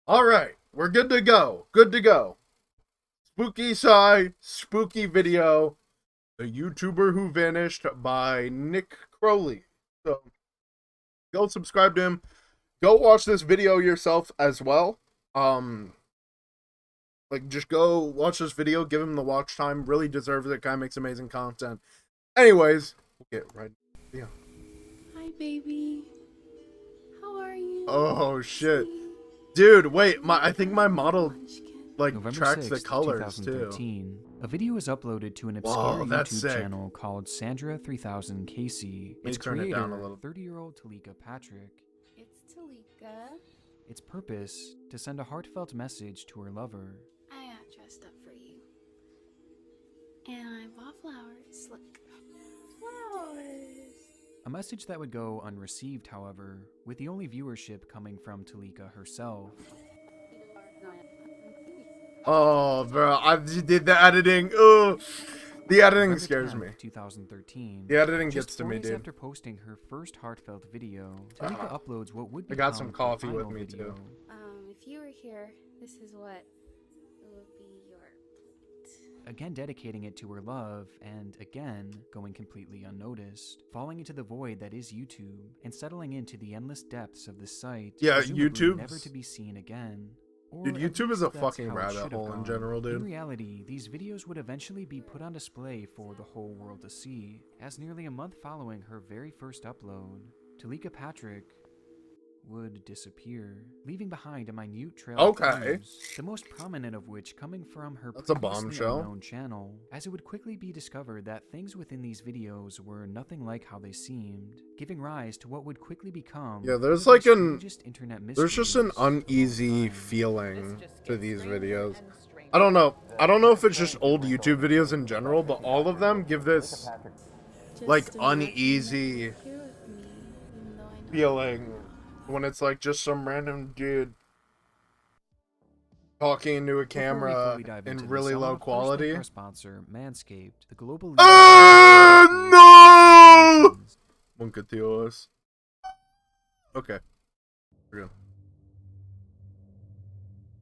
All right, we're good to go. Good to go. Spooky Sci, spooky video, the YouTuber who vanished by Nick Crowley. So go subscribe to him. Go watch this video yourself as well. Just go watch this video. Give him the watch time. Really deserves it. Guy makes amazing content. Anyways, we'll get right. Yeah. Hi, baby. How are you? Oh shit, Sweet. dude. Wait, I think my model Munchkin. November tracks the 6th, colors too. 2013, a video was uploaded to an obscure Whoa, that's YouTube sick. channel called Sandra 3000 KC. me Its turn it down a creator, little. 30-year-old Talika Patrick. It's Talika. Its purpose, to send a heartfelt message to her lover. I got dressed up for you. And I bought flowers. Look. Flowers. A message that would go unreceived, however, with the only viewership coming from Talika herself. Oh, bro, I did the editing. Ugh. The editing November scares 10th, me. 2013. The editing Just gets to 4 me, days dude. after posting her first heartfelt video, Talika uploads what would I become got some her coffee with final me, video. too. If you were here, this is what would be your plate. Again dedicating it to her love, and again going completely unnoticed, falling into the void that is YouTube, and settling into the endless depths of the site, Yeah, presumably YouTube's- never to be seen again. Or Dude, at YouTube is least a that's fucking how it rabbit should have hole in gone. general, dude. In reality, these videos would eventually be put on display for the whole world to see, as nearly a month following her very first upload, Talika Patrick would disappear, leaving behind a minute trail of Okay. clues, the most prominent of which coming from her That's a previously bombshell. unknown channel, as it would quickly be discovered that things within these videos were nothing like how they seemed, giving rise to what would quickly become Yeah, there's one of the like an- strangest internet There's just an mysteries of all uneasy time. feeling to these videos. I don't know. I don't know if it's just old YouTube videos in general, but all of them give this like Just imagine uneasy you're here with me, even though I know feeling when it's like just some random dude talking into a Before we camera fully dive in into really this, low I'll first thank quality. our sponsor, Manscaped, the global leader No! Munkatios. Okay. We're good.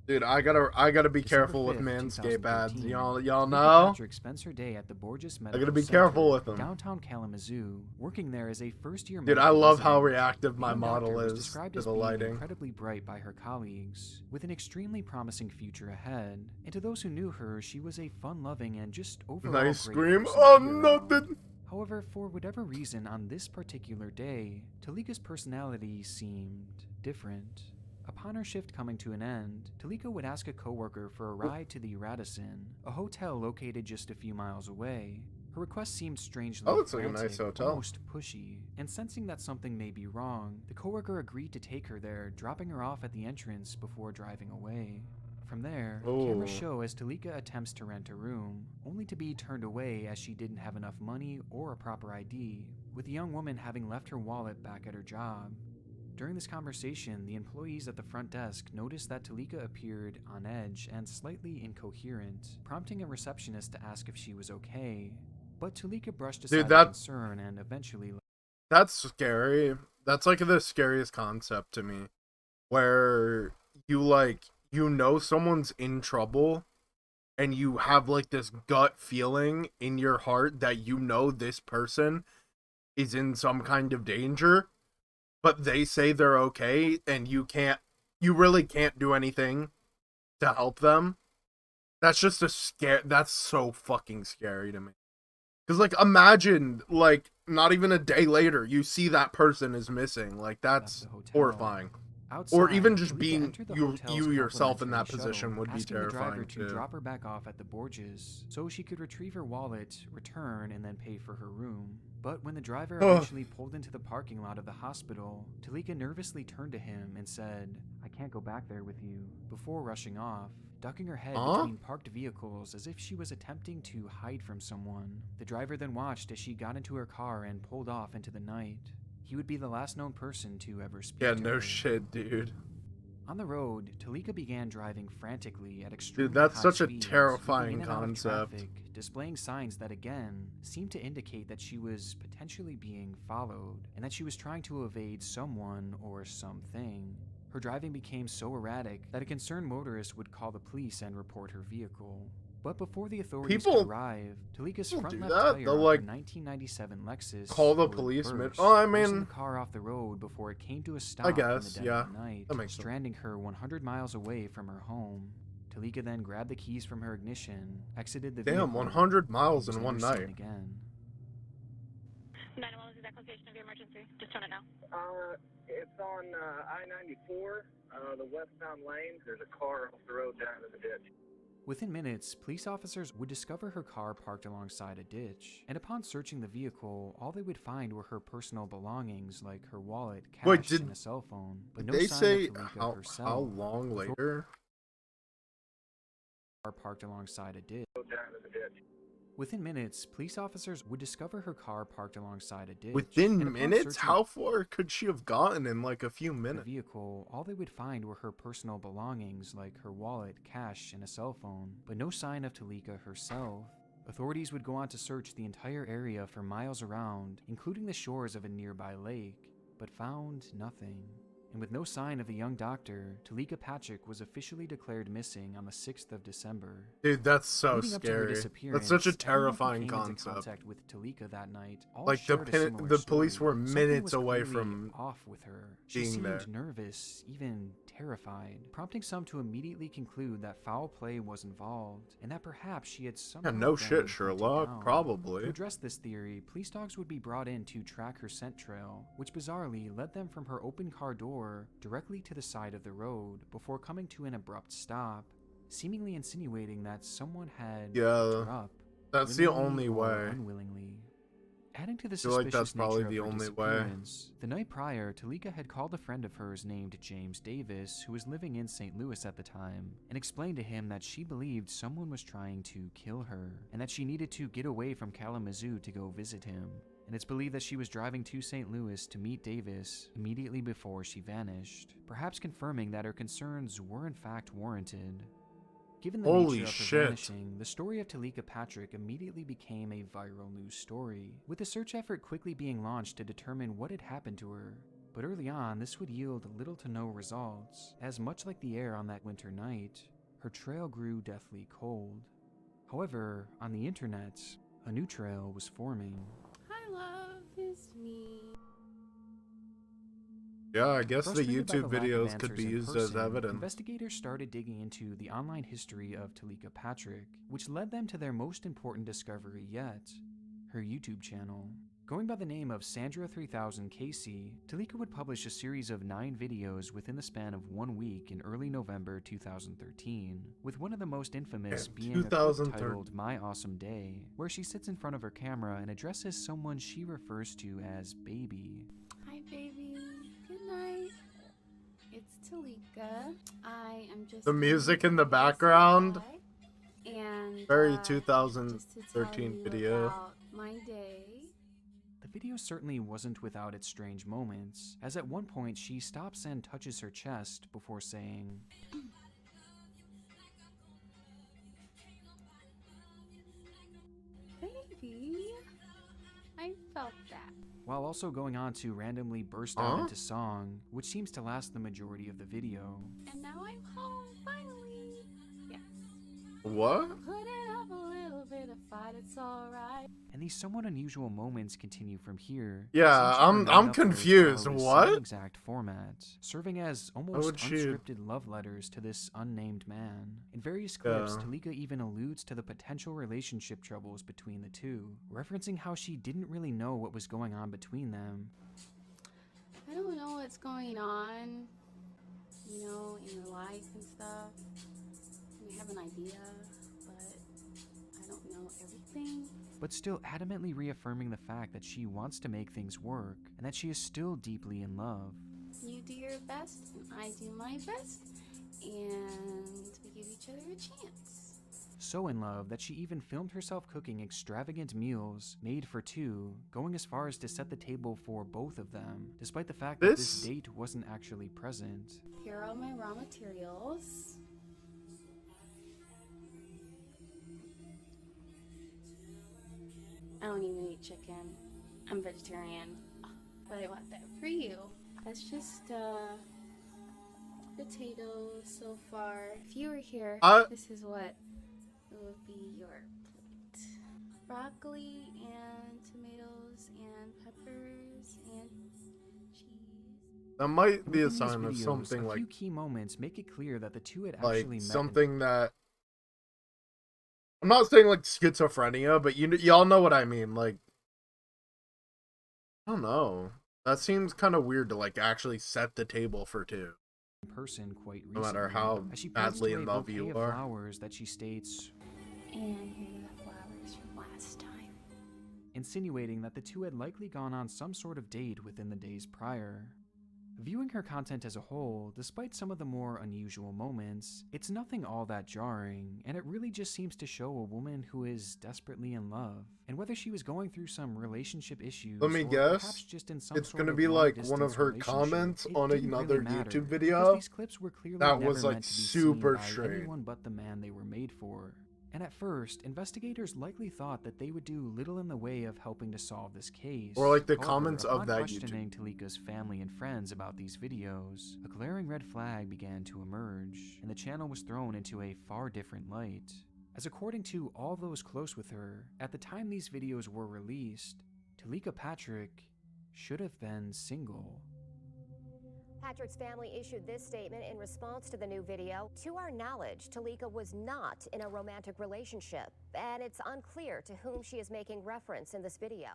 Dude, I gotta be December careful with 5th, Manscaped ads. 2013, Y'all Talika know? Patrick spends her day at the Borges I Medical gotta be Center, careful with them. downtown Kalamazoo, working there as a first-year Dude, I medical love how resident. reactive The my young doctor model was is described to as the being lighting. incredibly bright by her colleagues, with an extremely promising future ahead. And to those who knew her, she was a fun-loving and just overall Nice great scream. person Oh, to be around. nothing. However, for whatever reason, on this particular day, Talika's personality seemed different. Upon her shift coming to an end, Talika would ask a coworker for a ride to the Radisson, a hotel located just a few miles away. Her request seemed strangely Oh, looks like a nice frantic, hotel. almost pushy, and sensing that something may be wrong, the coworker agreed to take her there, dropping her off at the entrance before driving away. From there, cameras Oh. show as Talika attempts to rent a room, only to be turned away as she didn't have enough money or a proper ID, with the young woman having left her wallet back at her job. During this conversation, the employees at the front desk noticed that Talika appeared on edge and slightly incoherent, prompting a receptionist to ask if she was okay. But Talika brushed aside the that- concern and eventually That's scary. That's like the scariest concept to me. Where you know someone's in trouble and you have like this gut feeling in your heart that you know this person is in some kind of danger, but they say they're okay and you really can't do anything to help them. That's just that's so fucking scary to me. Cause like imagine like not even a day later you see that person is missing. Like that's the hotel. horrifying. outside, Or even just Talika being entered the you hotel's yourself in that complimentary position shuttle, would be asking the driver terrifying to too. drop her back off at the Borges so she could retrieve her wallet, return, and then pay for her room. But when the driver Ugh. eventually pulled into the parking lot of the hospital, Talika nervously turned to him and said, "I can't go back there with you," before rushing off, ducking her head Huh? between parked vehicles as if she was attempting to hide from someone. The driver then watched as she got into her car and pulled off into the night. He would be the last known person to ever speak Yeah, to no her. shit, dude. On the road, Talika began driving frantically at extremely Dude, that's high such a speeds, terrifying moving in and out of concept. traffic, displaying signs that again seemed to indicate that she was potentially being followed and that she was trying to evade someone or something. Her driving became so erratic that a concerned motorist would call the police and report her vehicle. But before the authorities People- could arrive, Talika's people front do left that? tire They'll, of like, her 1997 Lexus call the would policeman. burst, Oh, I forcing mean, the car off the road before it came to a stop I in the guess, dead yeah, of the night, that makes sense. stranding her 100 miles away from her home. Talika then grabbed the keys from her ignition, exited the vehicle, damn, 100 miles and in was one never seen night. again. 911 is the exact location of your emergency. Just turn it now. It's on I-94, the westbound lane. There's a car off the road down in the ditch. Within minutes, police officers would discover her car parked alongside a ditch, and upon searching the vehicle, all they would find were her personal belongings like her wallet, cash, Wait, did- and a cell phone, but Did no they sign say of Talika how herself. long later? Car parked alongside a ditch. Road down in the ditch. Within minutes, police officers would discover her car parked alongside a ditch. and Within upon minutes? searching How far could she have gotten in like a few the minutes? vehicle, all they would find were her personal belongings like her wallet, cash, and a cell phone, but no sign of Talika herself. Authorities would go on to search the entire area for miles around, including the shores of a nearby lake, but found nothing. And with no sign of the young doctor, Talika Patrick was officially declared missing on the 6th of December. Dude, that's so Leading up to her scary. disappearance, That's such a everyone who terrifying came into concept. contact with Talika that night all Like, shared a similar the police story. were Something minutes was away clearly from off with her. She being seemed there. nervous, even terrified, prompting some to immediately conclude that foul play was involved, and that perhaps she had somehow Yeah, no been shit, hunted Sherlock. down. To Probably. address this theory, police dogs would be brought in to track her scent trail, which bizarrely led them from her open car door directly to the side of the road before coming to an abrupt stop, seemingly insinuating that someone had picked Yeah, her up, that's the willingly only or way. unwillingly. Adding to the feel like suspicious that's probably nature the of her only way. disappearance, the night prior, Talika had called a friend of hers named James Davis, who was living in St. Louis at the time, and explained to him that she believed someone was trying to kill her, and that she needed to get away from Kalamazoo to go visit him. And it's believed that she was driving to St. Louis to meet Davis immediately before she vanished, perhaps confirming that her concerns were in fact warranted. Given the Holy nature of her shit. vanishing, the story of Talika Patrick immediately became a viral news story, with a search effort quickly being launched to determine what had happened to her. But early on, this would yield little to no results, as much like the air on that winter night, her trail grew deathly cold. However, on the internet, a new trail was forming. Hi, love, it's me. Yeah, I guess the Frustrated by YouTube lack of videos could answers be in used as person, evidence. Investigators started digging into the online history of Talika Patrick, which led them to their most important discovery yet, her YouTube channel. Going by the name of Sandra3000KC, Talika would publish a series of 9 videos within the span of 1 week in early November 2013, with one of the most infamous Damn, being a clip 2013. titled My Awesome Day, where she sits in front of her camera and addresses someone she refers to as Baby. Hi, baby. Good night. It's Talika. I am just The coming music in the to say background. hi. And Very just to tell 2013 you video. about my day. The video certainly wasn't without its strange moments, as at one point she stops and touches her chest before saying, Baby, I felt that. while also going on to randomly burst out Huh? into song, which seems to last the majority of the video. And now I'm home, finally. Yes. What? Putting up a little bit of fight, it's alright. And these somewhat unusual moments continue from here. Yeah, since her I'm nine uploads confused. follow the What? same exact format, serving as almost would she- unscripted love letters to this unnamed man. In various clips, Yeah. Talika even alludes to the potential relationship troubles between the two, referencing how she didn't really know what was going on between them. I don't know what's going on, you know, in your life and stuff. I have an idea, but I don't know everything. But still adamantly reaffirming the fact that she wants to make things work, and that she is still deeply in love. You do your best, and I do my best, and we give each other a chance. So in love that she even filmed herself cooking extravagant meals made for two, going as far as to set the table for both of them, despite the fact that this This- date wasn't actually present. Here are all my raw materials. I don't even eat chicken. I'm vegetarian. But I want that for you. That's just, potatoes so far. If you were here, I- this is what it would be your plate. Broccoli and tomatoes and peppers and cheese. That might be a Within these sign of videos, something a like few key moments make it clear that the two had actually met. something that I'm not saying like schizophrenia, but y'all know what I mean. Like, I don't know. That seems kind of weird to like actually set the table for two. In person quite recently, No matter how as she points badly to a in love bouquet you of are. flowers that she states, And here are the flowers from last time. insinuating that the two had likely gone on some sort of date within the days prior. Viewing her content as a whole, despite some of the more unusual moments, it's nothing all that jarring, and it really just seems to show a woman who is desperately in love. And whether she was going through some relationship issues, Let me or guess, perhaps just in some it's sort gonna of be like long-distance one of her relationship, comments it on didn't another really matter, YouTube because video these clips were clearly that never was like meant to be super seen by strange. anyone but the man they were made for. And at first, investigators likely thought that they would do little in the way of helping to solve this case. Or like the However, comments of upon that questioning Talika's family and friends about these videos, a glaring red flag began to emerge, and the channel was thrown into a far different light. As according to all those close with her, at the time these videos were released, Talika Patrick should have been single. Patrick's family issued this statement in response to the new video. To our knowledge, Talika was not in a romantic relationship, and it's unclear to whom she is making reference in this video.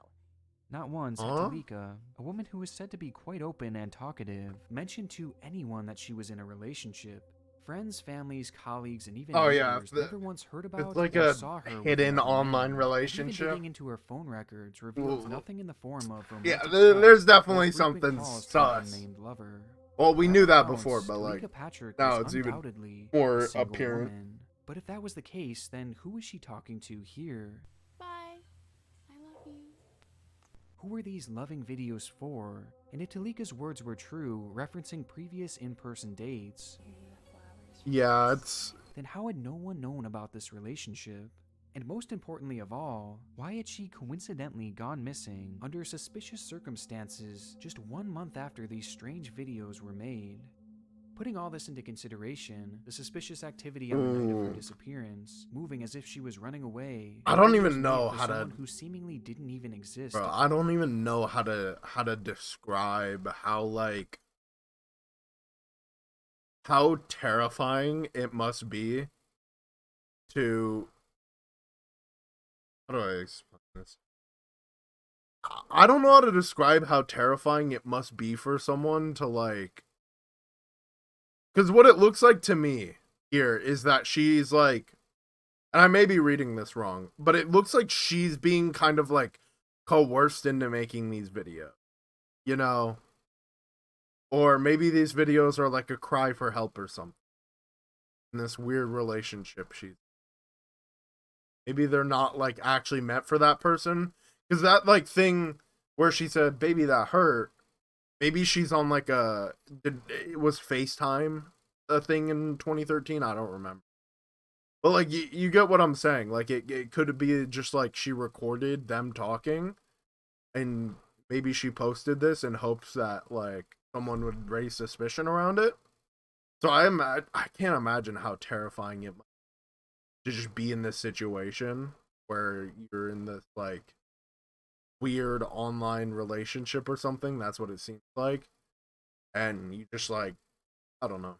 Not once had Huh? Talika, a woman who was said to be quite open and talkative, mentioned to anyone that she was in a relationship. Friends, families, colleagues, and even Oh, yeah, neighbors never once heard about It's like or a saw her with hidden another online man. relationship. Even digging into her phone records reveals Ooh. nothing in the form of romantic Yeah, stuff there's or definitely frequent something calls to an sus. unnamed lover. Well, we At knew that accounts, before, but Talika like Patrick now was it's even undoubtedly more a single apparent. woman. But if that was the case, then who was she talking to here? Bye. I love you. Who were these loving videos for? And if Talika's words were true, referencing previous in-person dates, Here are the flowers from Yeah, last it's then how had no one known about this relationship? And most importantly of all, why had she coincidentally gone missing under suspicious circumstances just 1 month after these strange videos were made? Putting all this into consideration, the suspicious activity on the night of her disappearance, moving as if she was running away. I don't 5 years even know late for how to- someone who seemingly didn't even exist. bro, I don't even know how to describe how terrifying it must be to how do I explain this? I don't know how to describe how terrifying it must be for someone to like, because what it looks like to me here is that she's like, and I may be reading this wrong, but it looks like she's being kind of like coerced into making these videos, you know? Or maybe these videos are like a cry for help or something. In this weird relationship maybe they're not like actually meant for that person. Because that like thing where she said, baby, that hurt. Maybe she's on like it was FaceTime a thing in 2013? I don't remember. But like you get what I'm saying. Like it could be just like she recorded them talking and maybe she posted this in hopes that like someone would raise suspicion around it. So I can't imagine how terrifying it must be to just be in this situation where you're in this like weird online relationship or something. That's what it seems like. And you just like, I don't know.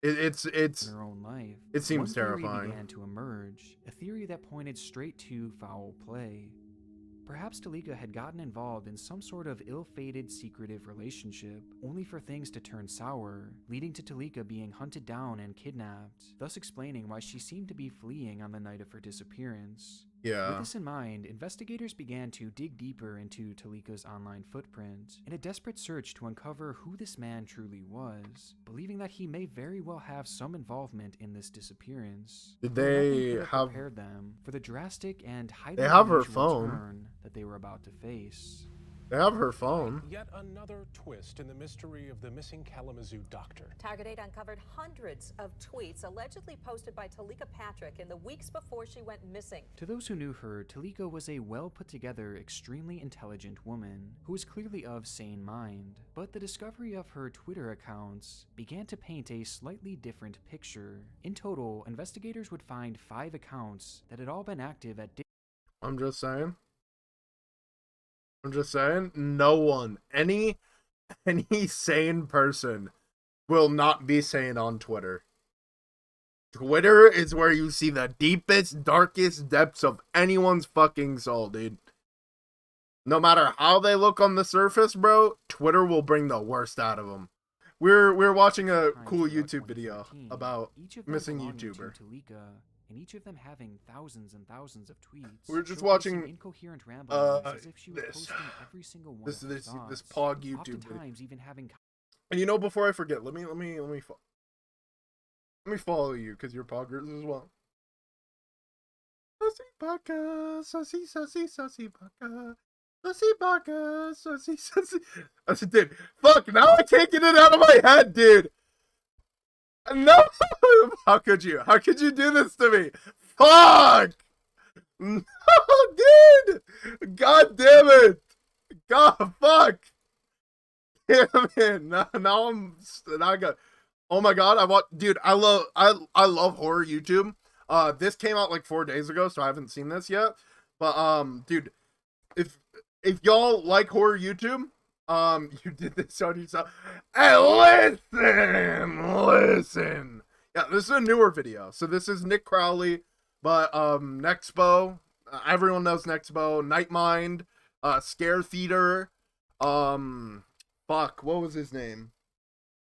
It's in her own life. it seems One theory terrifying. began to emerge, a theory that pointed straight to foul play. Perhaps Talika had gotten involved in some sort of ill-fated secretive relationship, only for things to turn sour, leading to Talika being hunted down and kidnapped, thus explaining why she seemed to be fleeing on the night of her disappearance. With Yeah. this in mind, investigators began to dig deeper into Talika's online footprint in a desperate search to uncover who this man truly was, believing that he may very well have some involvement in this disappearance. Did Though nothing they could have prepared them for the drastic and highly They have her unusual phone. turn that they were about to face. They have her phone. Yet another twist in the mystery of the missing Kalamazoo doctor. Target 8 uncovered hundreds of tweets allegedly posted by Talika Patrick in the weeks before she went missing. To those who knew her, Talika was a well-put-together, extremely intelligent woman who was clearly of sane mind. But the discovery of her Twitter accounts began to paint a slightly different picture. In total, investigators would find 5 accounts that had all been active at I'm just saying, no one, any sane person will not be sane on Twitter. Twitter is where you see the deepest, darkest depths of anyone's fucking soul, dude. No matter how they look on the surface, bro, Twitter will bring the worst out of them. We're watching a cool YouTube video about missing YouTuber. and each of them having thousands and thousands of tweets. We're just showcasing watching incoherent ramblings as if she was this posting every single one this of her this thoughts, Pog YouTube video. oftentimes even having And you know, before I forget, let me follow you because you're poggers as well. Sussy baka, sussy baka, sussy baka, sussy. I said, dude, fuck! Now I can't get it out of my head, dude. No, how could you? How could you do this to me? Fuck! No, dude! God damn it! God, fuck! Damn it! Now I got. Oh my god! I love horror YouTube. This came out like 4 days ago, so I haven't seen this yet. But dude, if y'all like horror YouTube, you did this on yourself. Hey, listen. Yeah, this is a newer video. So this is Nick Crowley, but Nexpo. Everyone knows Nexpo. Nightmind, Scare Theater. Fuck, what was his name?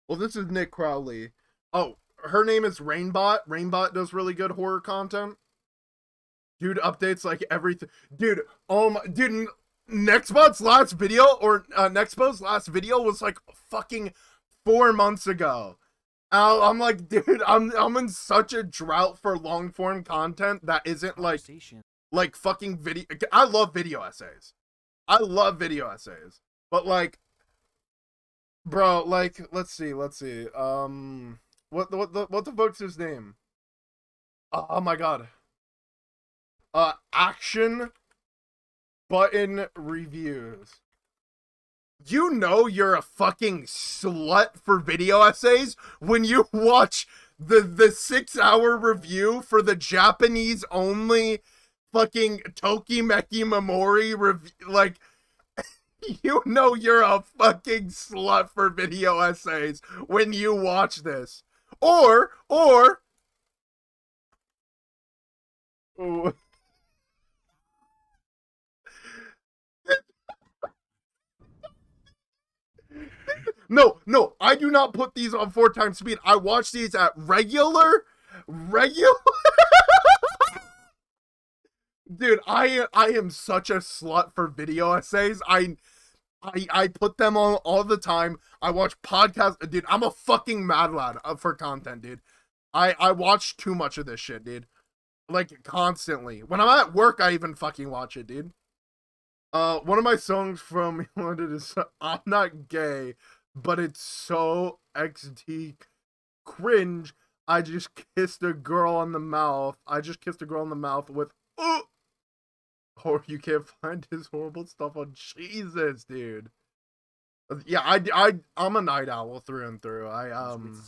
Well, this is Nick Crowley. Oh, her name is Rainbot. Rainbot does really good horror content. Dude updates like everything. Dude, dude, Nexbot's last video, or Nexpo's last video was like fucking 4 months ago. I'm like, dude, I'm in such a drought for long form content that isn't like fucking video. I love video essays. But like, bro, like, let's see. What the fuck's his name? Oh my god. Action Button Reviews. You know you're a fucking slut for video essays when you watch the 6-hour review for the Japanese only fucking Tokimeki Memori review. Like, you know you're a fucking slut for video essays when you watch this. Or No, I do not put these on 4 times speed. I watch these at regular. Dude, I am such a slut for video essays. I put them on all the time. I watch podcasts. Dude, I'm a fucking mad lad for content, dude. I watch too much of this shit, dude. Like, constantly. When I'm at work, I even fucking watch it, dude. One of my songs from London is I'm Not Gay, but it's so XD cringe. I just kissed a girl on the mouth. With, or you can't find his horrible stuff on Jesus, dude. Yeah, I'm a night owl through and through.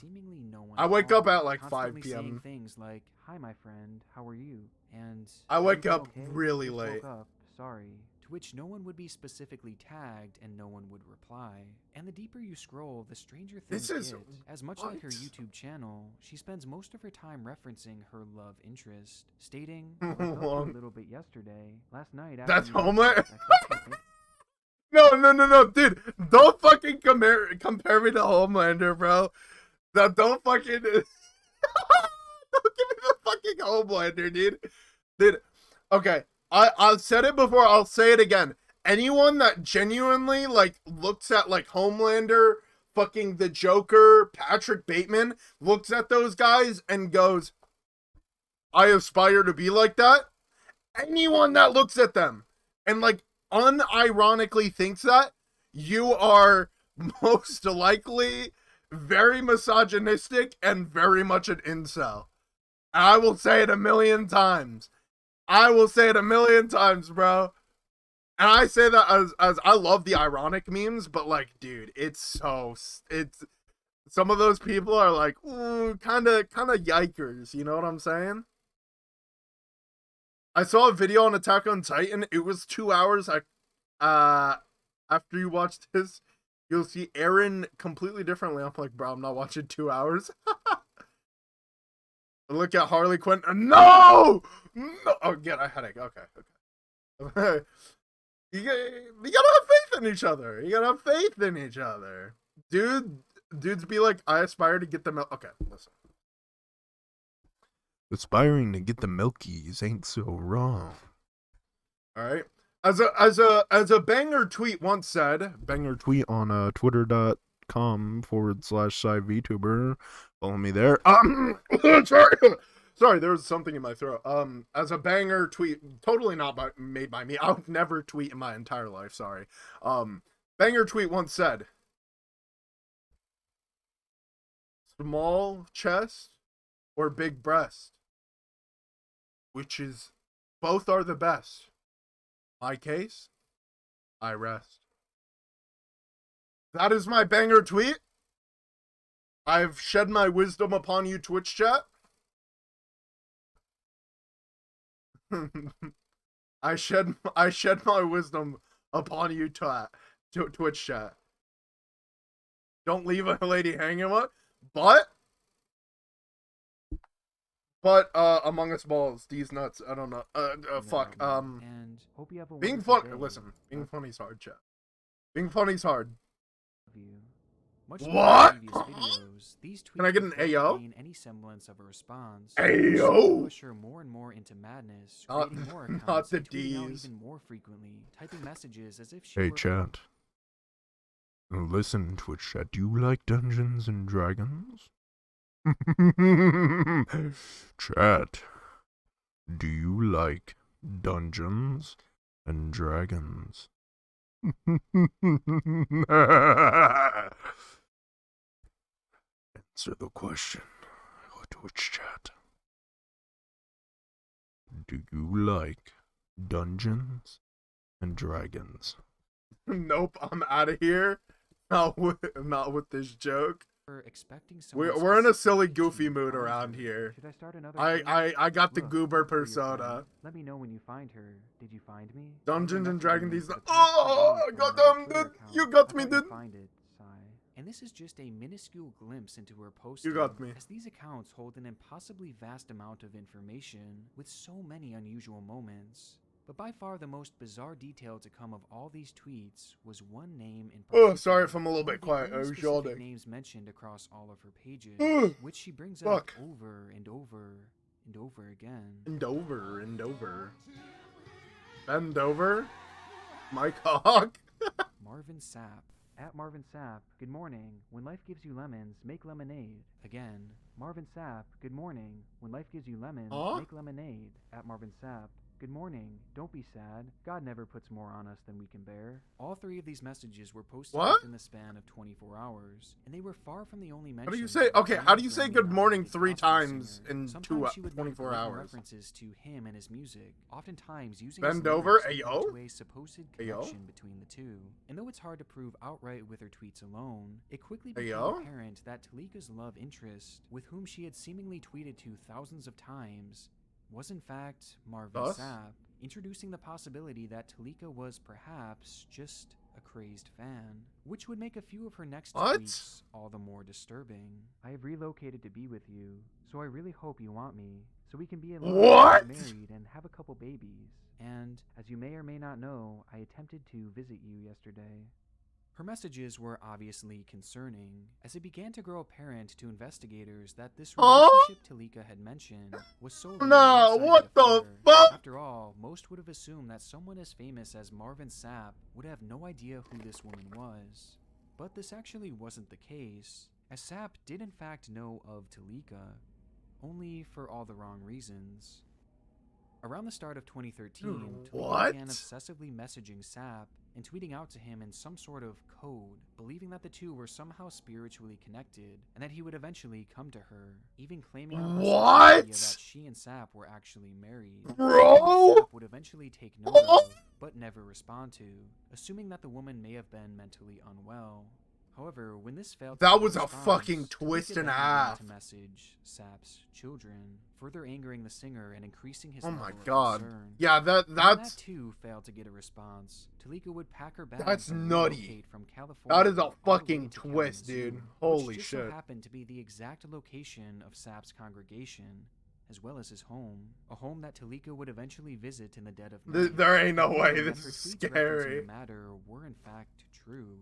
seemingly no one I wake up involved, at like 5 constantly p.m. saying things like, "Hi, my friend, how are you?" And I wake "Everything up okay? really Just late. woke up. Sorry." To which no one would be specifically tagged and no one would reply. And the deeper you scroll, the stranger things This is get. As much like her what? YouTube channel, she spends most of her time referencing her love interest, stating, "Well, I felt you a little bit yesterday. Last night after That's you Homeland? left, I felt something." No, dude. Don't fucking compare me to Homelander, bro. Don't fucking... Don't give me the fucking Homelander, dude. Dude, okay. I've said it before, I'll say it again. Anyone that genuinely, like, looks at, like, Homelander, fucking the Joker, Patrick Bateman, looks at those guys and goes, I aspire to be like that. Anyone that looks at them and, like, unironically thinks that, you are most likely very misogynistic and very much an incel. I will say it a million times. I will say it a million times, bro. And I say that as I love the ironic memes, but like, dude, it's some of those people are like, ooh, kind of yikers. You know what I'm saying? I saw a video on Attack on Titan. It was 2 hours. After you watch this, you'll see Eren completely differently. I'm like, bro, I'm not watching 2 hours. Look at Harley Quinn. No! Oh, get a headache. Okay. You gotta have faith in each other. You gotta have faith in each other. Dudes be like, I aspire to get the milk. Okay, listen. Aspiring to get the milkies ain't so wrong. Alright. As a banger tweet once said, banger tweet on twitter.com/VTuber. Follow me there. Sorry, there was something in my throat. As a banger tweet, totally not made by me. I'll never tweet in my entire life, sorry. Banger tweet once said, small chest or big breast? Which is, both are the best. My case, I rest. That is my banger tweet. I've shed my wisdom upon you, Twitch chat. I shed my wisdom upon you, Twitch chat. Don't leave a lady hanging with, but Among Us balls, these nuts. I don't know. Fuck. And hope you have a being wonderful fun. day. Listen, being funny's hard, chat. Being funny's hard. Much What? like previous videos, these tweets Can I get an fail to AO? gain any semblance of a response. AO? Push her more and more into madness, Not- creating more not accounts, the and tweeting out Ds. even more frequently, typing messages as if she Hey, were chat. Listen, Twitch chat. Do you like Dungeons and Dragons? Chat. Do you like Dungeons and Dragons? Answer the question, Twitch chat. Do you like Dungeons and Dragons? Nope, I'm out of here. Not with this joke. expecting someone We're in a specific silly, to goofy mood find around her. here. Should I start another I got the Look, goober for your persona. friend. Let me know when you find her. Did you find me? Dungeons and Dragons. These. For the past Oh, 2 days I on got my them, Twitter dude. account. You got I me, thought you'd dude. find it, sigh. And this is just a minuscule glimpse into her post. You got me. As these accounts hold an impossibly vast amount of information with so many unusual moments. But by far the most bizarre detail to come of all these tweets was one name in particular. Oh, sorry if I'm a little One bit of the quiet. only I was specific yawning. names mentioned across all of her pages, Ugh. which she brings Fuck. up over and over and over again. And over and over. Bend over. My cock. Marvin Sapp. At Marvin Sapp, good morning. When life gives you lemons, make lemonade. Again, Marvin Sapp, good morning. When life gives you lemons, Huh? make lemonade. At Marvin Sapp, good morning. Don't be sad. God never puts more on us than we can bear. All three of these messages were posted What? within the span of 24 hours, and they were far from the only mention. How do you say? of Okay, the how do you say Grammy good morning nominated 3 gospel times singer. in Sometimes she would make 24 blatant hours? references to him and his music, oftentimes using Bend his over, lyrics to ayo? point to a supposed Ayo? connection between the two. And though it's hard to prove outright with her tweets alone, it quickly became Ayo? apparent that Talika's love interest, with whom she had seemingly tweeted to thousands of times, was in fact Marvin Us? Sapp, introducing the possibility that Talika was perhaps just a crazed fan, which would make a few of her next What? tweets all the more disturbing. I have relocated to be with you, so I really hope you want me, so we can be in love, What? get married, and have a couple babies. And, as you may or may not know, I attempted to visit you yesterday. Her messages were obviously concerning, as it began to grow apparent to investigators that this Huh? relationship Talika had mentioned was solely Nah, a one-sided what the affair. fuck? After all, most would have assumed that someone as famous as Marvin Sapp would have no idea who this woman was. But this actually wasn't the case, as Sapp did in fact know of Talika, only for all the wrong reasons. Around the start of 2013, Dude, Talika what? began obsessively messaging Sapp and tweeting out to him in some sort of code, believing that the two were somehow spiritually connected and that he would eventually come to her, even claiming on her social What? media that she and Sapp were actually married. Bro? Sapp would eventually take note of, but never respond to, assuming that the woman may have been mentally unwell. However, when this failed, That to get was a response, fucking Talika twist then and a began half. to message Sapp's children, further angering the singer and increasing his Oh level my of god. concern. Yeah, When that's that too failed to get a response, Talika would pack her bags That's and nutty. relocate from California. that is a all the way fucking to twist, Kalamazoo, dude. Holy which just shit. so happened to be the exact location of Sapp's congregation, as well as his home, a home that Talika would eventually visit in the dead of night. There ain't no way. That This her is tweets referencing scary. the matter were in fact true.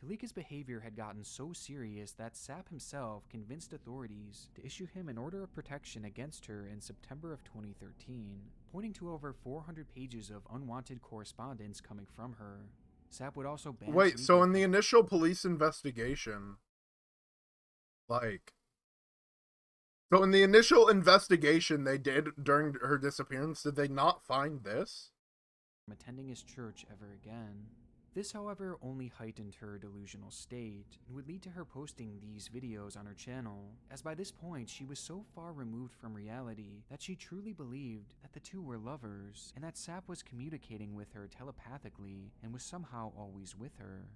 Talika's behavior had gotten so serious that Sapp himself convinced authorities to issue him an order of protection against her in September of 2013, pointing to over 400 pages of unwanted correspondence coming from her. Sapp would also ban Wait, so Talika in the initial police investigation, like, so in the initial investigation they did during her disappearance, did they not find this? from attending his church ever again. This, however, only heightened her delusional state and would lead to her posting these videos on her channel, as by this point she was so far removed from reality that she truly believed that the two were lovers and that Sapp was communicating with her telepathically and was somehow always with her.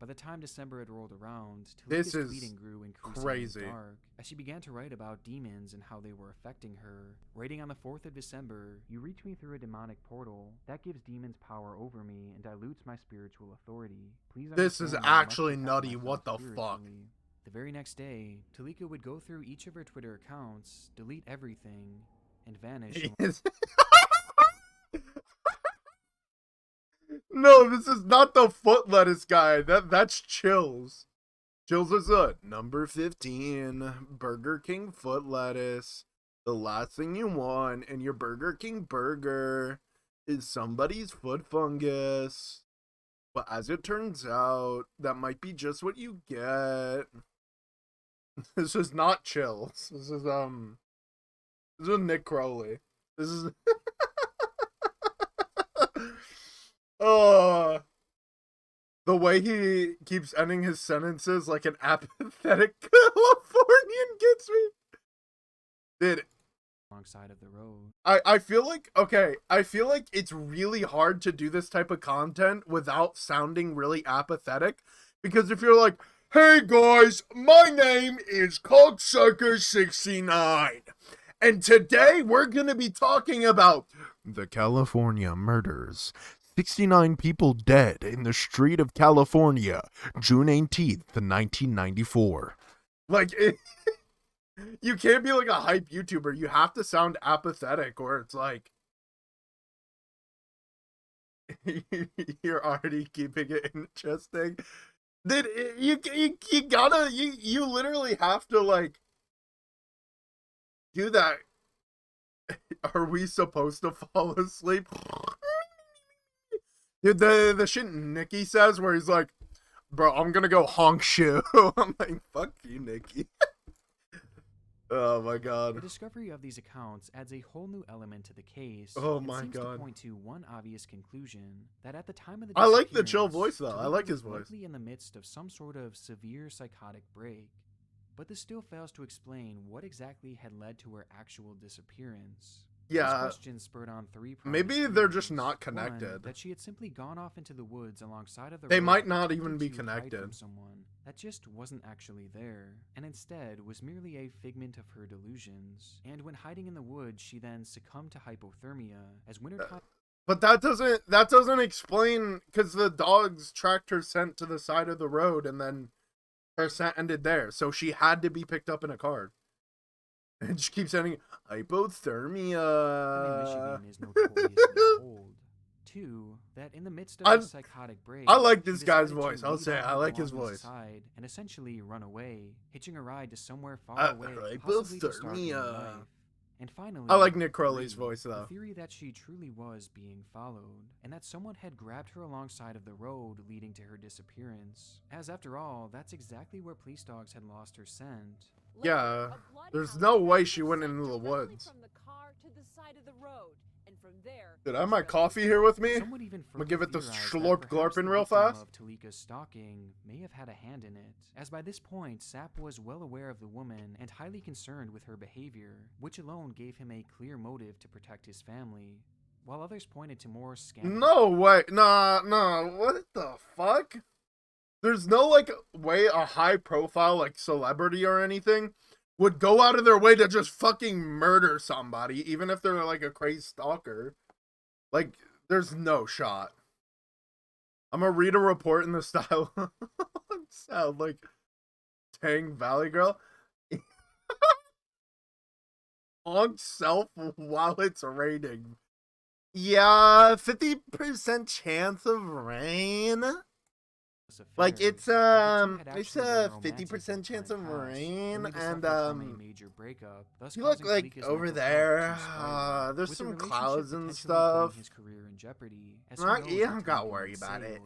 By the time December had rolled around, This Talika's is tweeting grew increasingly crazy. dark as she began to write about demons and how they were affecting her. Writing on the 4th of December, "You reach me through a demonic portal. That gives demons power over me and dilutes my spiritual authority. Please This is understand that I must actually protect nutty. myself What the fuck? spiritually." The very next day, Talika would go through each of her Twitter accounts, delete everything, and vanish. No, this is not the foot lettuce guy. That's Chills. Chills is number 15, Burger King foot lettuce. The last thing you want in your Burger King burger is somebody's foot fungus. But as it turns out, that might be just what you get. This is not Chills. This is Nick Crowley. This is oh, the way he keeps ending his sentences like an apathetic Californian gets me. Dude, alongside of the road. I feel like, okay, I feel like it's really hard to do this type of content without sounding really apathetic. Because if you're like, hey guys, my name is Cocksucker69. And today we're going to be talking about the California murders. 69 people dead in the street of California, June 18th, 1994. Like, you can't be like a hype YouTuber. You have to sound apathetic, or it's like you're already keeping it interesting. Then you gotta you literally have to like do that. Are we supposed to fall asleep? Dude, the shit Nikki says where he's like, bro, I'm gonna go honk shoe. I'm like, fuck you, Nikki. Oh my The god. discovery of these accounts adds a whole new element to the case. Oh and my seems god. to point to one obvious conclusion, that at the time of the I like the chill disappearance, voice though. I Talika like his was voice. likely in the midst of some sort of severe psychotic break. But this still fails to explain what exactly had led to her actual disappearance. This Yeah, question spurred on three maybe primary they're just theories. not One, connected. that she had simply gone off into the woods alongside of the They road, might not attempting even be to hide connected. from someone that just wasn't actually there, and instead was merely a figment of her delusions. And when hiding in the woods, she then succumbed to hypothermia as wintertime. But that doesn't explain, because the dogs tracked her scent to the side of the road and then her scent ended there. So she had to be picked up in a car. And she keeps saying hypothermia. in Michigan is notoriously cold. Two, that in the midst of I- a psychotic break, I like she this guy's decided to voice. I'll leave say all I her like his belongings voice. aside and essentially run away, hitching a ride to somewhere far I- away, possibly to start a new hypothermia. life. And finally, I like Nick Crowley's three, voice, though. The theory that she truly was being followed, and that someone had grabbed her alongside of the road leading to her disappearance. As after all, that's exactly where police dogs had lost her scent. Yeah, there's no way she went into the woods. From the car to the side of the road and Did I have my coffee here with me? Some would even I'm gonna give it the theorize that slurp perhaps glurping the real victim fast. of Talika's stalking may have had a hand in it, as by this point, Sapp was well aware of the woman and highly concerned with her behavior, which alone gave him a clear motive to protect his family, while others pointed to more scandalous. No way. Nah, what the fuck? There's no, like, way a high-profile, like, celebrity or anything would go out of their way to just fucking murder somebody, even if they're, like, a crazy stalker. Like, there's no shot. I'm gonna read a report in the style sound like Tang Valley Girl. On self while it's raining. Yeah, 50% chance of rain. Like, it's a 50% chance of rain, and you look like over there, there's some clouds and stuff. His career in jeopardy, as You don't gotta worry about it.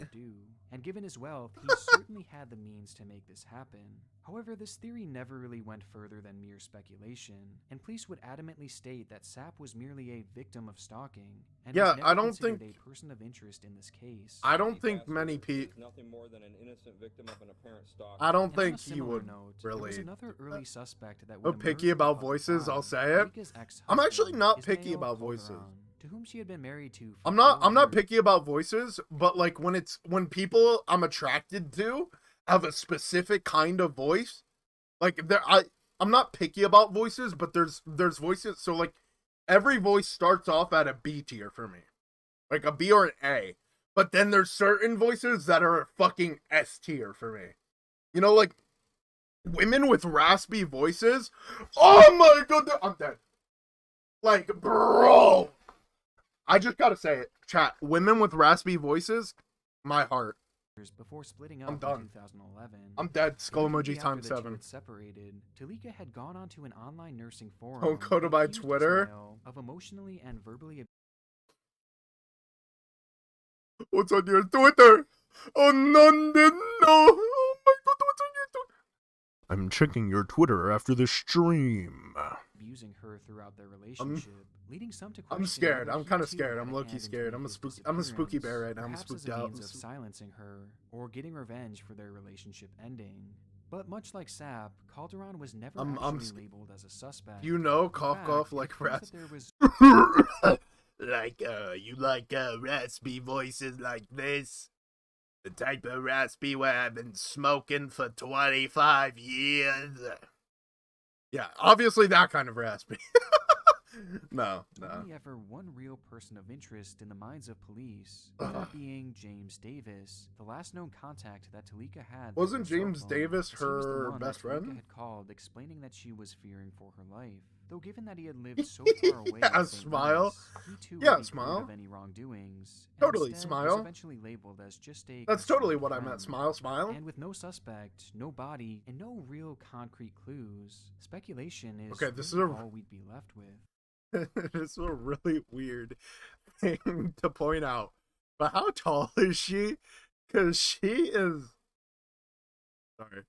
And given his wealth, he certainly had the means to make this happen. However, this theory never really went further than mere speculation, and police would adamantly state that Sapp was merely a victim of stalking, and was never I don't considered think a person of interest in this case. I don't think many people. Nothing more than an innocent victim of an apparent stalk. I don't And on a think he similar would note, there was really. another early suspect that I'm would picky emerge about above the voices. I'll crowd. say it. Talika's I'm actually ex-husband, not picky Ismail about voices. Calderon, to whom she had been married to. I'm not picky about voices, but like when people I'm attracted to have a specific kind of voice, like I'm not picky about voices, but there's voices. So like every voice starts off at a B tier for me, like a B or an A. But then there's certain voices that are a fucking S tier for me. You know, like women with raspy voices. Oh my god, I'm dead. Like, bro. I just gotta say it, chat. Women with raspy voices, my heart. Before splitting up I'm done. in 2011, I'm dead. Skull immediately emoji after times the two 7. had separated, Talika had gone onto an online nursing forum. Don't go to my accused Twitter. Ismail of emotionally and verbally What's on your Twitter? Oh, none did know. Oh my god, what's on your Twitter? I'm checking your Twitter after the stream. abusing her throughout their relationship, leading some to question. I'm scared. whether I'm he kind of too scared. had I'm a low-key hand in scared. I'm a Talika's spooky bear disappearance, right now. I'm perhaps as spooked a out. means of silencing her or getting revenge for their relationship ending. But much like Sapp, Calderon was never actually labeled as a suspect. You know, In cough, fact, cough, it like appears rats. that there was you like raspy voices like this? The type of raspy where I've been smoking for 25 years. Yeah, obviously that kind of raspy. No. only ever one real person of interest in the minds of police, that being James Davis, the last known contact that Talika had. Wasn't with her cell James phone. Davis He was the her one best that Talika friend? had called explaining that she was fearing for her life. Though given that he had lived so far away, Yeah, in St. smile. Louis, he too Yeah, would be smile. cleared of any wrongdoings. and Totally, instead smile. Was eventually labeled as just a That's totally concerned what I friend. meant. Smile, smile. And with no suspect, no body, and no real concrete clues, speculation is Okay, this really is all we'd be left with. This is a really weird thing to point out. But how tall is she? Because she is. Sorry.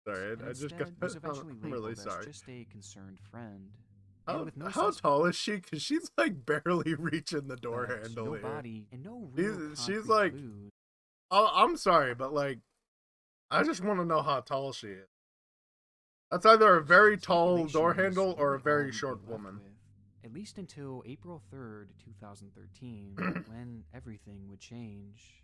And I just instead got. was eventually I'm labeled really as sorry. just a concerned friend. And with no How suspect, tall is she? Because she's like barely reaching the door no handle here. body, and no real She's concrete like. clues. Oh, I'm sorry, but like, I just want to know how tall she is. That's either a very tall Speculation door is handle or a really all very we'd be short left woman. with, at least until April 3rd, 2013, when everything would change.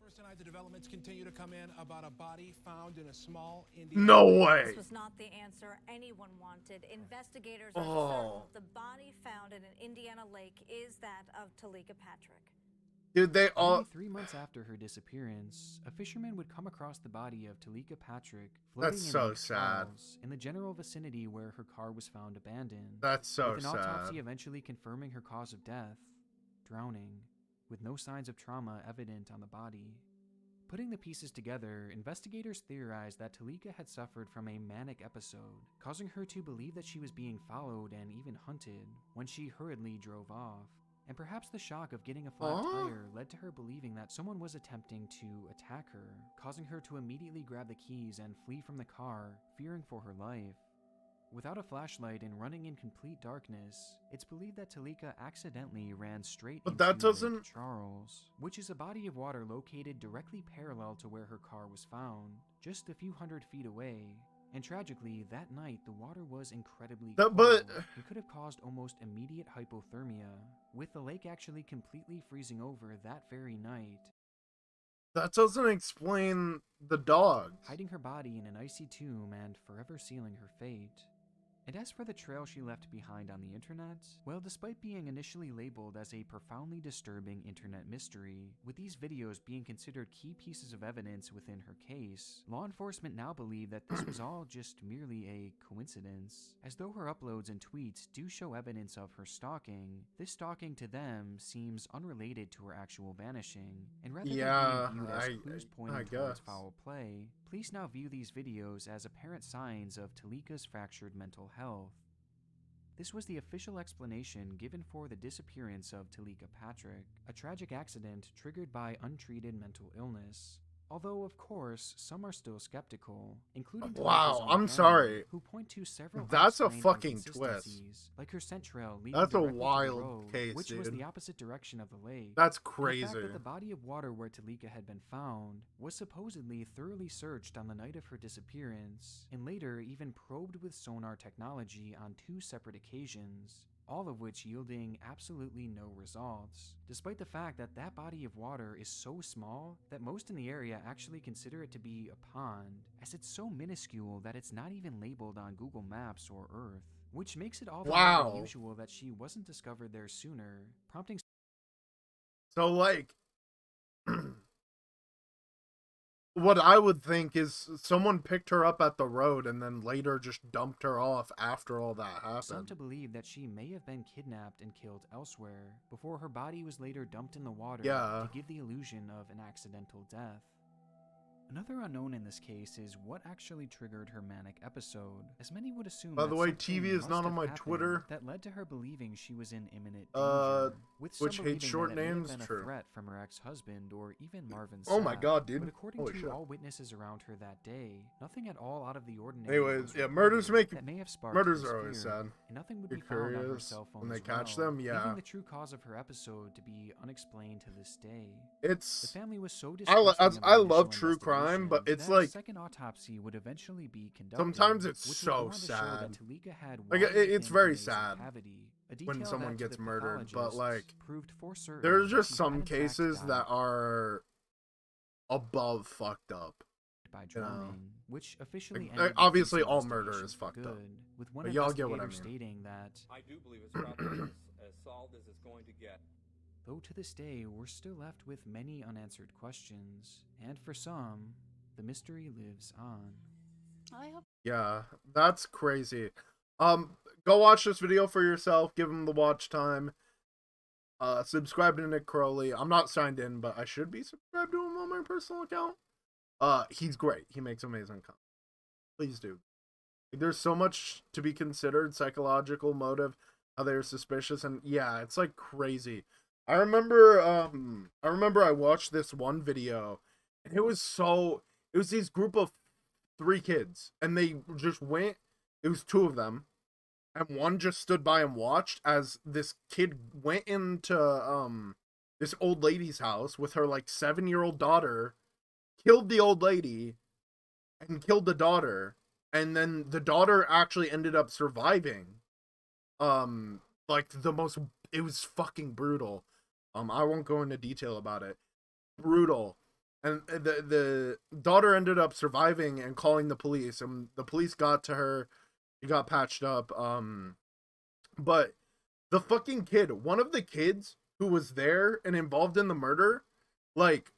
First tonight, the developments continue to come in about a body found in a small Indian. No way. This was not the answer anyone wanted. Investigators Oh. are certain the body found in an Indiana lake is that of Talika Patrick. Dude, they all. Only 3 months after her disappearance, a fisherman would come across the body of Talika Patrick floating That's in so Lake sad. Charles, in the general vicinity where her car was found abandoned. That's so with an autopsy sad. eventually confirming her cause of death, drowning, with no signs of trauma evident on the body. Putting the pieces together, investigators theorized that Talika had suffered from a manic episode, causing her to believe that she was being followed and even hunted when she hurriedly drove off. And perhaps the shock of getting a flat tire led to her believing that someone was attempting to attack her, causing her to immediately grab the keys and flee from the car, fearing for her life. Without a flashlight and running in complete darkness, it's believed that Talika accidentally ran straight But into that Lake doesn't- Charles, which is a body of water located directly parallel to where her car was found, just a few hundred feet away. And tragically, that night the water was incredibly cold but- and could have caused almost immediate hypothermia, with the lake actually completely freezing over that very night. That doesn't explain the dogs. Hiding her body in an icy tomb and forever sealing her fate. And as for the trail she left behind on the internet, well, despite being initially labeled as a profoundly disturbing internet mystery, with these videos being considered key pieces of evidence within her case, law enforcement now believe that this was all just merely a coincidence. As though her uploads and tweets do show evidence of her stalking, this stalking to them seems unrelated to her actual vanishing, and rather Yeah, than being viewed as clues I pointing towards guess. foul play, police now view these videos as apparent signs of Talika's fractured mental health. This was the official explanation given for the disappearance of Talika Patrick, a tragic accident triggered by untreated mental illness. Although, of course, some are still skeptical, including Wow, Talika's own I'm family, sorry. who point to several That's a unexplained fucking twist. inconsistencies, like her scent trail leading That's a directly to the wild road, case, which was dude. the opposite direction of the lake. That's And the crazy. fact that the body of water where Talika had been found was supposedly thoroughly searched on the night of her disappearance, and later even probed with sonar technology on 2 separate occasions, all of which yielding absolutely no results, despite the fact that that body of water is so small that most in the area actually consider it to be a pond, as it's so minuscule that it's not even labeled on Google Maps or Earth, which makes it all the more Wow. unusual that she wasn't discovered there sooner, prompting So, like, what I would think is someone picked her up at the road and then later just dumped her off after all that some happened. to believe that she may have been kidnapped and killed elsewhere, before her body was later dumped in the water Yeah. to give the illusion of an accidental death. Another unknown in this case is what actually triggered her manic episode, as many would assume By the that way, something TV is must not on have my happened Twitter. that led to her believing she was in imminent Uh, danger, with some which hates believing short that it may have names, been a true. threat from her ex-husband or even Marvin Oh my Sapp. god, dude. But according Holy to shit. all witnesses around her that day, nothing at all out of the ordinary. Anyways, was yeah, reported murders make that may have sparked murders this are always fear, sad. and nothing would You're be found on her curious cell phone when they as catch well, them, yeah. leaving the true cause of her episode to be unexplained to this day. It's The family was so I distrusting of the love initial true crime, but investigation it's that a like second autopsy would eventually be conducted. sometimes it's which would go so on to show that sad. Talika had Like, water it's within very her nasal sad cavity, a when detail someone that to gets the murdered, but pathologists like proved for certain there's that just she some had in fact cases died that are above fucked up. by you know. drowning, which officially Like, ended the obviously case all murder investigation is for fucked up. good, with one But y'all get what I investigator mean. stating that I do believe it's probably as solved as it's going to get. though to this day we're still left with many unanswered questions, and for some, the mystery lives on. I hope Yeah, that's crazy. Go watch this video for yourself. Give him the watch time. Subscribe to Nick Crowley. I'm not signed in, but I should be subscribed to him on my personal account. He's great. He makes amazing content. Please do. Like, there's so much to be considered. Psychological motive, how they're suspicious, and yeah, it's like crazy. I remember I watched this one video, and it was these group of 3 kids, and they just went. It was 2 of them, and one just stood by and watched as this kid went into this old lady's house with her like 7-year-old daughter, killed the old lady, and killed the daughter, and then the daughter actually ended up surviving. Like it was fucking brutal. I won't go into detail about it. Brutal. And the daughter ended up surviving and calling the police, and the police got to her. She got patched up. But the fucking kid, one of the kids who was there and involved in the murder, like,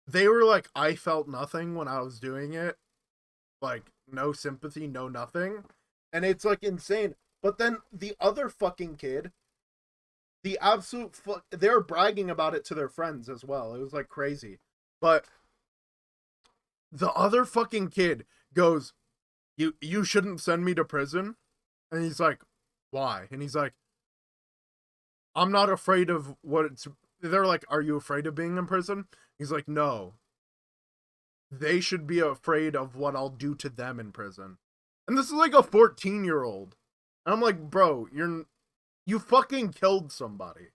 they were like, I felt nothing when I was doing it. Like, no sympathy, no nothing. And it's like insane. But then the other fucking kid, the absolute they're bragging about it to their friends as well. It was like crazy. But the other fucking kid goes, you shouldn't send me to prison. And he's like, why? And he's like, I'm not afraid of what it's. They're like, are you afraid of being in prison? He's like, no. They should be afraid of what I'll do to them in prison. And this is like a 14-year-old. And I'm like, bro, you fucking killed somebody.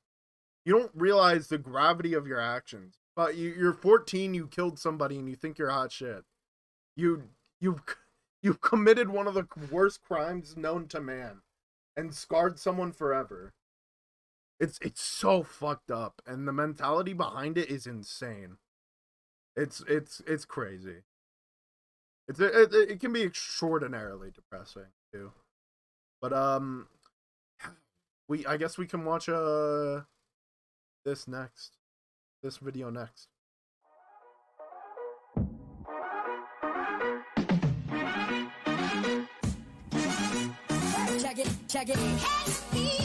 You don't realize the gravity of your actions. But you're 14, you killed somebody, and you think you're hot shit. You've committed one of the worst crimes known to man, and scarred someone forever. It's so fucked up, and the mentality behind it is insane. It's crazy. It can be extraordinarily depressing too. But I guess we can watch this video next. Check it.